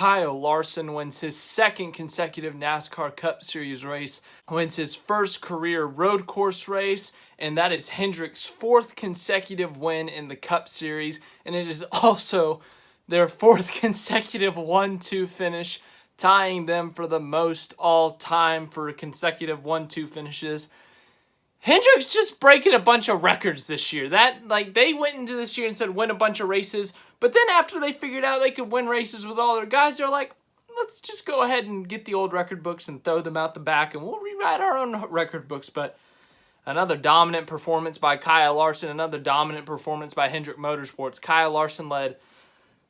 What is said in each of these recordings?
Kyle Larson wins his second consecutive NASCAR Cup Series race, wins his first career road course race, and that is Hendrick's fourth consecutive win in the Cup Series, and it is also their fourth consecutive 1-2 finish, tying them for the most all-time for consecutive 1-2 finishes. Hendrick's just breaking a bunch of records this year. They went into this year and said win a bunch of races, but then after they figured out they could win races with all their guys, they're like, let's just go ahead and get the old record books and throw them out the back, and we'll rewrite our own record books. But another dominant performance by Kyle Larson, another dominant performance by Hendrick Motorsports. Kyle Larson led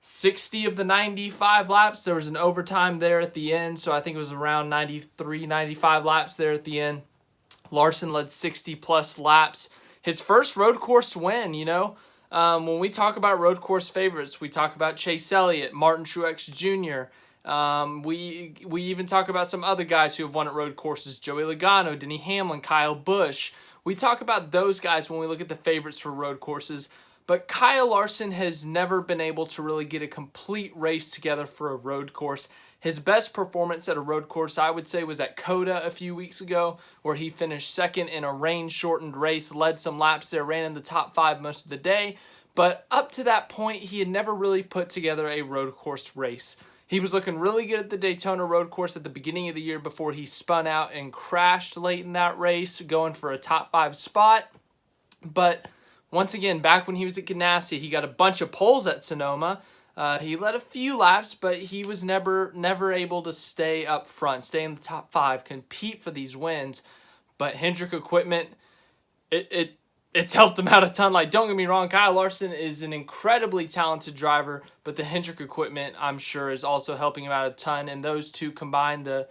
60 of the 95 laps. There was an overtime there at the end, so I think it was around 93, 95 laps there at the end. Larson led 60-plus laps. His first road course win, when we talk about road course favorites, we talk about Chase Elliott, Martin Truex Jr., we even talk about some other guys who have won at road courses, Joey Logano, Denny Hamlin, Kyle Busch. We talk about those guys when we look at the favorites for road courses, but Kyle Larson has never been able to really get a complete race together for a road course. His best performance at a road course, I would say, was at COTA a few weeks ago, where he finished second in a rain-shortened race, led some laps there, ran in the top 5 most of the day. But up to that point, he had never really put together a road course race. He was looking really good at the Daytona road course at the beginning of the year before he spun out and crashed late in that race, going for a top 5 spot. But once again, back when he was at Ganassi, he got a bunch of poles at Sonoma. He led a few laps, but he was never able to stay up front, stay in the top 5, compete for these wins. But Hendrick equipment, it's helped him out a ton. Like, don't get me wrong, Kyle Larson is an incredibly talented driver, but the Hendrick equipment, I'm sure, is also helping him out a ton. And those two combined, the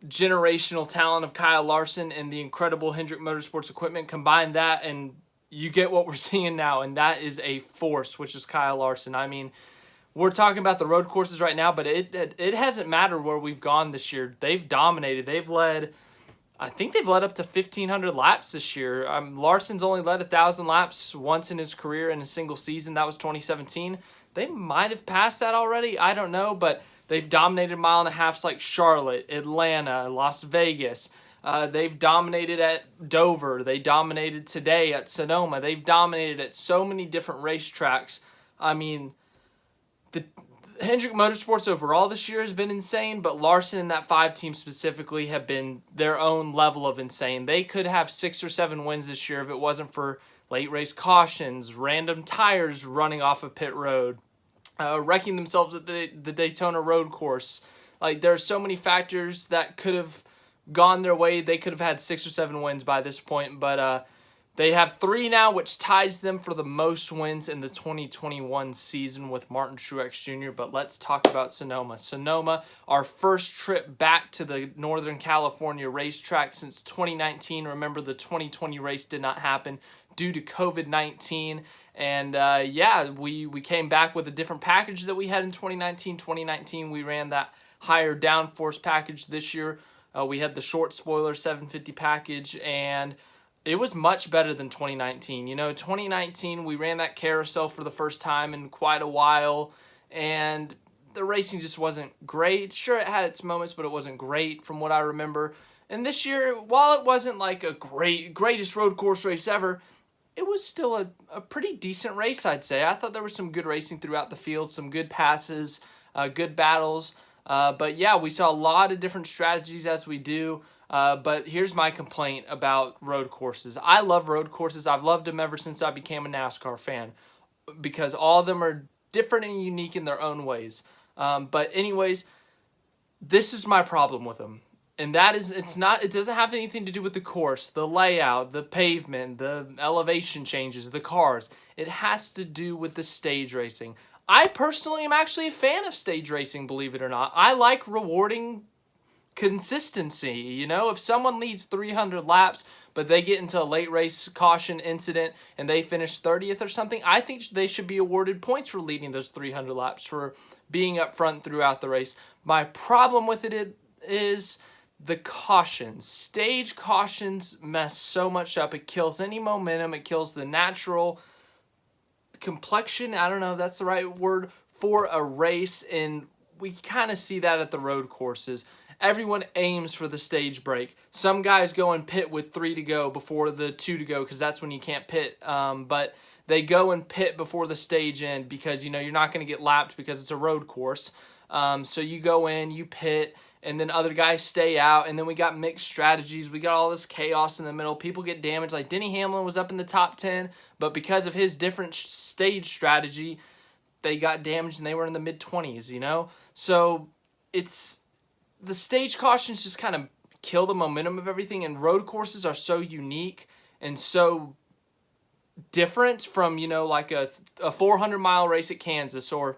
generational talent of Kyle Larson and the incredible Hendrick Motorsports equipment, combine that and you get what we're seeing now, and that is a force, which is Kyle Larson. I mean, we're talking about the road courses right now, but it hasn't mattered where we've gone this year. They've dominated. I think they've led up to 1,500 laps this year. Larson's only led 1,000 laps once in his career in a single season. That was 2017. They might have passed that already. I don't know, but they've dominated mile and a halfs like Charlotte, Atlanta, Las Vegas. They've dominated at Dover. They dominated today at Sonoma. They've dominated at so many different racetracks. I mean, the Hendrick Motorsports overall this year has been insane, but Larson and that 5 team specifically have been their own level of insane. They could have 6 or 7 wins this year if it wasn't for late race cautions, random tires running off of pit road, wrecking themselves at the Daytona road course. Like, there are so many factors that could have gone their way. They could have had 6 or 7 wins by this point, but they have 3 now, which ties them for the most wins in the 2021 season with Martin Truex Jr. But let's talk about Sonoma. Sonoma, our first trip back to the Northern California racetrack since 2019. Remember, the 2020 race did not happen due to COVID-19. And we came back with a different package that we had in 2019. 2019, we ran that higher downforce package. This year, we had the short spoiler 750 package, and it was much better than 2019. 2019, we ran that carousel for the first time in quite a while, and the racing just wasn't great. Sure, it had its moments, but it wasn't great from what I remember. And this year, while it wasn't like a greatest road course race ever, it was still a pretty decent race, I'd say. I thought there was some good racing throughout the field, some good passes, good battles. But yeah, we saw a lot of different strategies as we do. But here's my complaint about road courses. I love road courses. I've loved them ever since I became a NASCAR fan because all of them are different and unique in their own ways. But anyways, this is my problem with them. And that is, it doesn't have anything to do with the course, the layout, the pavement, the elevation changes, the cars. It has to do with the stage racing. I personally am actually a fan of stage racing, believe it or not. I like rewarding consistency. If someone leads 300 laps, but they get into a late race caution incident and they finish 30th or something, I think they should be awarded points for leading those 300 laps, for being up front throughout the race. My problem with it is the cautions. Stage cautions mess so much up. It kills any momentum. It kills the natural complexion, I don't know if that's the right word, for a race. And we kind of see that at the road courses. Everyone aims for the stage break. Some guys go and pit with 3 to go before the 2 to go because that's when you can't pit. But they go and pit before the stage end because, you know, you're not going to get lapped because it's a road course. So you go in, you pit, and then other guys stay out. And then we got mixed strategies. We got all this chaos in the middle. People get damaged. Like Denny Hamlin was up in the top 10, but because of his different stage strategy, they got damaged and they were in the mid-20s, you know? So it's... the stage cautions just kind of kill the momentum of everything, and road courses are so unique and so different from, you know, like a 400-mile race at Kansas or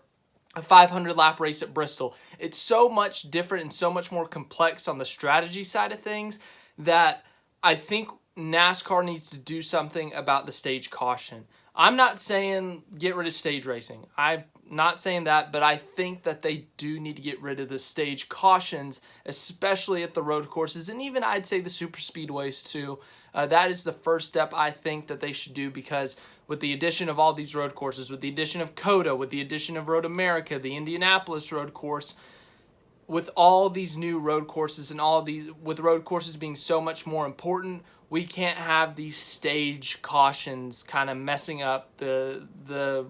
a 500-lap race at Bristol. It's so much different and so much more complex on the strategy side of things that I think NASCAR needs to do something about the stage caution. I'm not saying get rid of stage racing. I'm not saying that, but I think that they do need to get rid of the stage cautions, especially at the road courses, and even I'd say the super speedways too. That is the first step I think that they should do, because with the addition of all these road courses, with the addition of COTA, with the addition of Road America, the Indianapolis road course, with all these new road courses and all these, with road courses being so much more important, we can't have these stage cautions kind of messing up the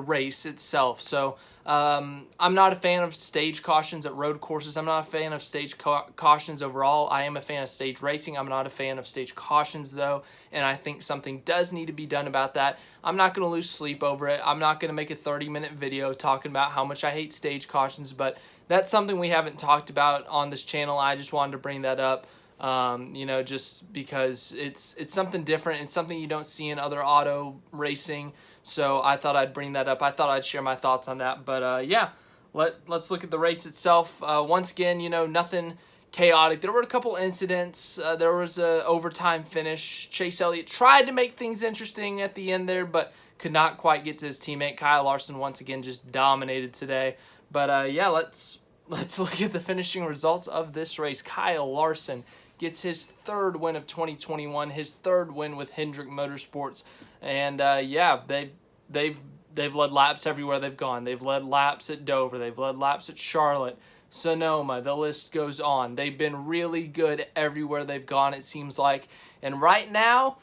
race itself. So I'm not a fan of stage cautions at road courses. I'm not a fan of stage cautions overall. I am a fan of stage racing. I'm not a fan of stage cautions though, and I think something does need to be done about that. I'm not going to lose sleep over it. I'm not going to make a 30-minute video talking about how much I hate stage cautions, but that's something we haven't talked about on this channel. I just wanted to bring that up. You know, just because it's something different. It's something you don't see in other auto racing. So I thought I'd bring that up. I thought I'd share my thoughts on that. But yeah, let's look at the race itself. Once again, you know, nothing chaotic. There were a couple incidents. There was a overtime finish. Chase Elliott tried to make things interesting at the end there, but could not quite get to his teammate. Kyle Larson once again just dominated today. But yeah, let's look at the finishing results of this race. Kyle Larson gets his 3rd win of 2021, his 3rd win with Hendrick Motorsports, and yeah, they've led laps everywhere they've gone. They've led laps at Dover, they've led laps at Charlotte, Sonoma. The list goes on. They've been really good everywhere they've gone, it seems like, and right now,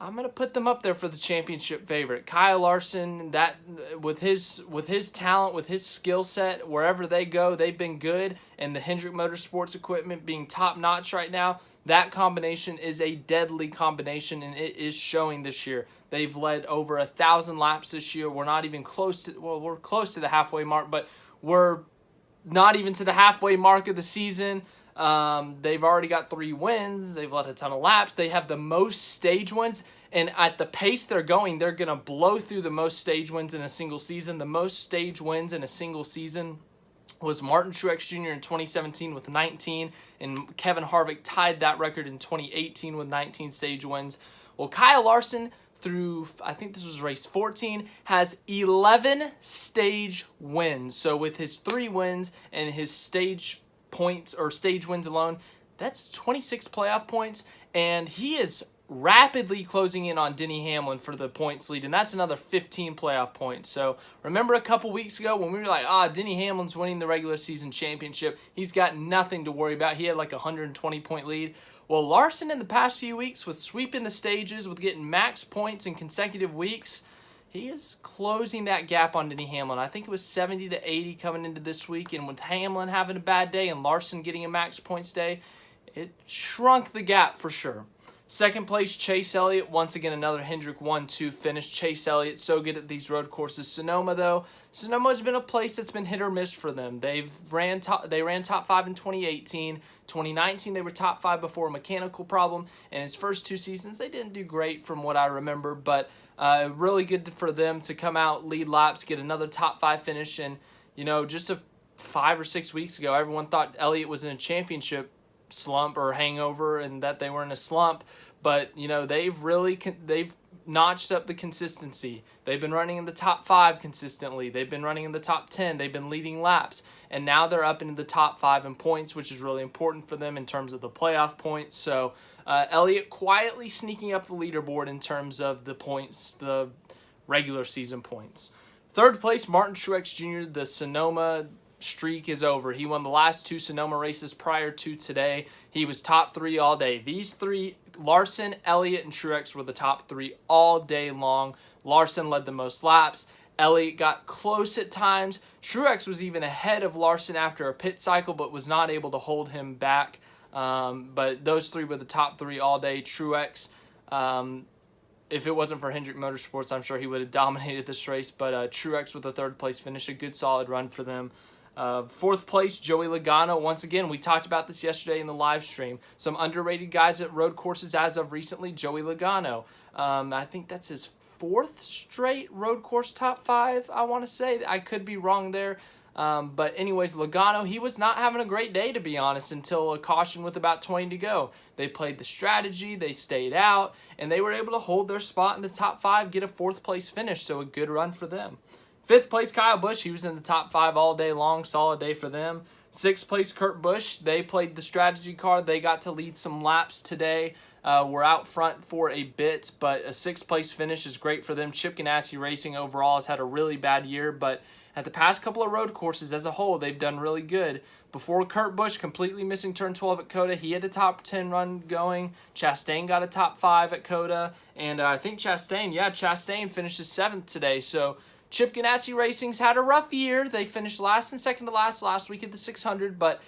I'm going to put them up there for the championship favorite. Kyle Larson, that with his talent, with his skill set, wherever they go, they've been good. And the Hendrick Motorsports equipment being top-notch right now, that combination is a deadly combination, and it is showing this year. They've led over 1,000 laps this year. We're not even close to, well, we're close to the halfway mark, but we're not even to the halfway mark of the season. They've already got 3 wins. They've led a ton of laps. They have the most stage wins, and at the pace they're going, they're going to blow through the most stage wins in a single season. The most stage wins in a single season was Martin Truex Jr. in 2017 with 19, and Kevin Harvick tied that record in 2018 with 19 stage wins. Well, Kyle Larson, through, I think this was race 14, has 11 stage wins. So with his 3 wins and his stage points or stage wins alone, that's 26 playoff points, and he is rapidly closing in on Denny Hamlin for the points lead, and that's another 15 playoff points. So remember a couple weeks ago when we were like, Denny Hamlin's winning the regular season championship, he's got nothing to worry about. He had like a 120 point lead. Well, Larson in the past few weeks with sweeping the stages, with getting max points in consecutive weeks, he is closing that gap on Denny Hamlin. I think it was 70 to 80 coming into this week, and with Hamlin having a bad day and Larson getting a max points day, it shrunk the gap for sure. Second place, Chase Elliott. Once again, another Hendrick 1-2 finish. Chase Elliott, so good at these road courses. Sonoma, though, Sonoma's been a place that's been hit or miss for them. They ran top 5 in 2018. 2019, they were top 5 before a mechanical problem. And his first 2 seasons, they didn't do great from what I remember. But really good for them to come out, lead laps, get another top 5 finish. And, you know, just 5 or 6 weeks ago, everyone thought Elliott was in a championship slump or hangover and that they were in a slump, but you know, they've notched up the consistency. They've been running in the top 5 consistently. They've been running in the top 10. They've been leading laps, and now they're up into the top 5 in points, which is really important for them in terms of the playoff points. So Elliott quietly sneaking up the leaderboard in terms of the points, the regular season points. Third place, Martin Truex Jr., the Sonoma streak is over. He won the last 2 Sonoma races prior to today. He was top 3 all day. These 3, Larson, Elliott, and Truex were the top 3 all day long. Larson led the most laps. Elliott got close at times. Truex was even ahead of Larson after a pit cycle, but was not able to hold him back. But those 3 were the top 3 all day. Truex, if it wasn't for Hendrick Motorsports, I'm sure he would have dominated this race. But Truex with a 3rd place finish, a good solid run for them. 4th place, Joey Logano. Once again, we talked about this yesterday in the live stream. Some underrated guys at road courses as of recently, Joey Logano. I think that's his 4th straight road course top 5, I want to say. I could be wrong there. But anyways, Logano, he was not having a great day, to be honest, until a caution with about 20 to go. They played the strategy, they stayed out, and they were able to hold their spot in the top 5, get a 4th place finish, so a good run for them. 5th place, Kyle Busch. He was in the top 5 all day long. Solid day for them. 6th place, Kurt Busch. They played the strategy card. They got to lead some laps today. We're out front for a bit, but a 6th place finish is great for them. Chip Ganassi Racing overall has had a really bad year, but at the past couple of road courses as a whole, they've done really good. Before Kurt Busch completely missing turn 12 at COTA, he had a top 10 run going. Chastain got a top 5 at COTA, and I think Chastain finishes 7th today, so Chip Ganassi Racing's had a rough year. They finished last and second to last week at the 600, but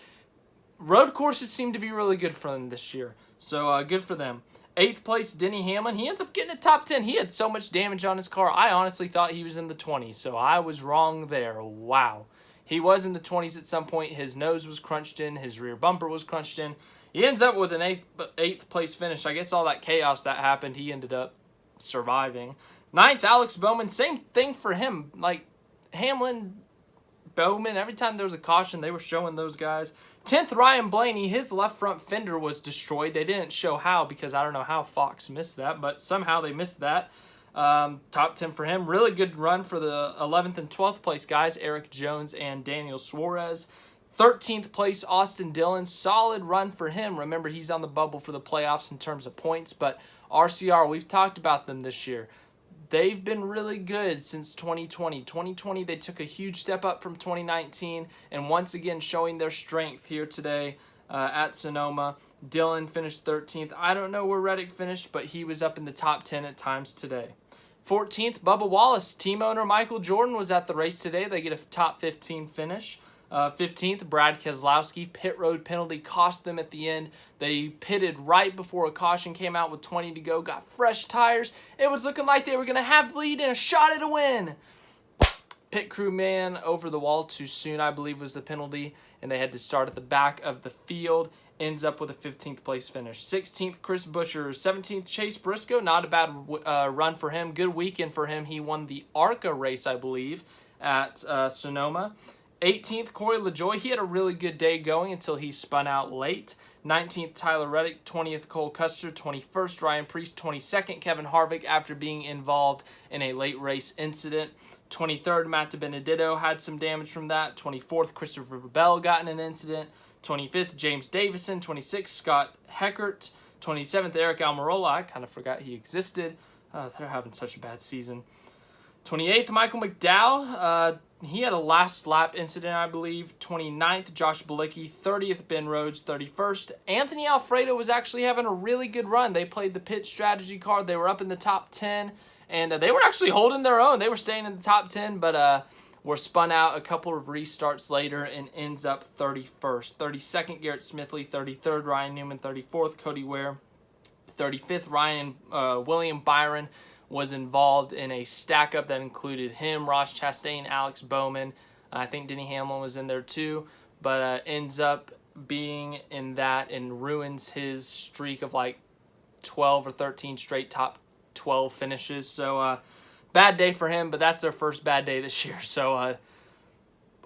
road courses seem to be really good for them this year. So good for them. 8th place, Denny Hamlin. He ends up getting a top 10. He had so much damage on his car. I honestly thought he was in the 20s, so I was wrong there. Wow. He was in the 20s at some point. His nose was crunched in. His rear bumper was crunched in. He ends up with an 8th place finish. I guess all that chaos that happened, he ended up surviving. 9th, Alex Bowman. Same thing for him. Like, Hamlin, Bowman, every time there was a caution, they were showing those guys. 10th, Ryan Blaney. His left front fender was destroyed. They didn't show how because I don't know how Fox missed that, but somehow they missed that. Top 10 for him. Really good run for the 11th and 12th place guys, Eric Jones and Daniel Suarez. 13th place, Austin Dillon. Solid run for him. Remember, he's on the bubble for the playoffs in terms of points, but RCR, we've talked about them this year. They've been really good since 2020. 2020, they took a huge step up from 2019, and once again showing their strength here today at Sonoma. Dillon finished 13th. I don't know where Reddick finished, but he was up in the top 10 at times today. 14th, Bubba Wallace. Team owner Michael Jordan was at the race today. They get a top 15 finish. 15th, Brad Keselowski. Pit road penalty cost them at the end. They pitted right before a caution came out with 20 to go. Got fresh tires. It was looking like they were going to have the lead and a shot at a win. Pit crew man over the wall too soon, I believe, was the penalty, and they had to start at the back of the field. Ends up with a 15th place finish. 16th, Chris Buescher. 17th, Chase Briscoe. Not a bad run for him. Good weekend for him. He won the ARCA race, I believe, at Sonoma. 18th, Corey LaJoie. He had a really good day going until he spun out late. 19th, Tyler Reddick. 20th, Cole Custer. 21st, Ryan Preece. 22nd, Kevin Harvick after being involved in a late race incident. 23rd, Matt DiBenedetto had some damage from that. 24th, Christopher Bell got in an incident. 25th, James Davison. 26th, Scott Heckert. 27th, Eric Almirola. I kind of forgot he existed. They're having such a bad season. 28th, Michael McDowell. He had a last lap incident, I believe. 29th, Josh Bilicki. 30th, Ben Rhodes. 31st, Anthony Alfredo was actually having a really good run. They played the pit strategy card. They were up in the top 10, and they were actually holding their own. They were staying in the top 10, but were spun out a couple of restarts later and ends up 31st. 32nd, Garrett Smithley. 33rd, Ryan Newman. 34th, Cody Ware. 35th, William Byron was involved in a stack-up that included him, Ross Chastain, Alex Bowman. I think Denny Hamlin was in there too, but ends up being in that and ruins his streak of like 12 or 13 straight top 12 finishes. So bad day for him, but that's their first bad day this year. So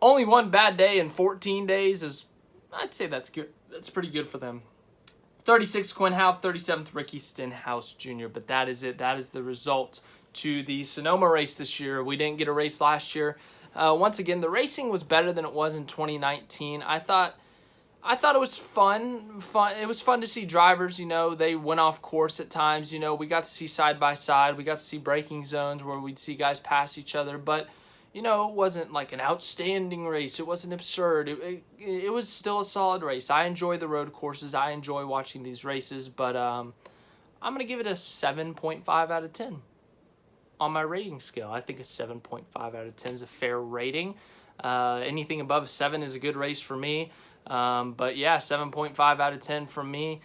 only one bad day in 14 days is, I'd say that's good. That's pretty good for them. 36th, Quinn Houff. 37th, Ricky Stenhouse Jr. But that is it. That is the result to the Sonoma race this year. We didn't get a race last year. Once again, the racing was better than it was in 2019. I thought it was fun. It was fun to see drivers, they went off course at times. We got to see side by side. We got to see braking zones where we'd see guys pass each other. But, you know, it wasn't like an outstanding race. It wasn't absurd. It was still a solid race. I enjoy the road courses. I enjoy watching these races, but I'm going to give it a 7.5 out of 10 on my rating scale. I think a 7.5 out of 10 is a fair rating. Anything above 7 is a good race for me. But yeah, 7.5 out of 10 from me.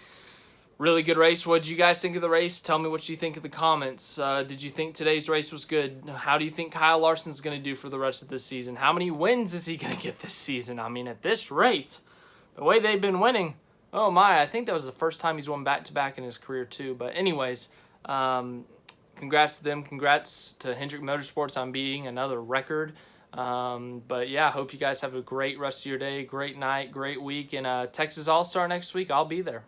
Really good race. What did you guys think of the race? Tell me what you think in the comments. Did you think today's race was good? How do you think Kyle Larson's going to do for the rest of this season? How many wins is he going to get this season? I mean, at this rate, the way they've been winning, oh my, I think that was the first time he's won back-to-back in his career too. But anyways, congrats to them. Congrats to Hendrick Motorsports on beating another record. But yeah, hope you guys have a great rest of your day, great night, great week. And Texas All-Star next week, I'll be there.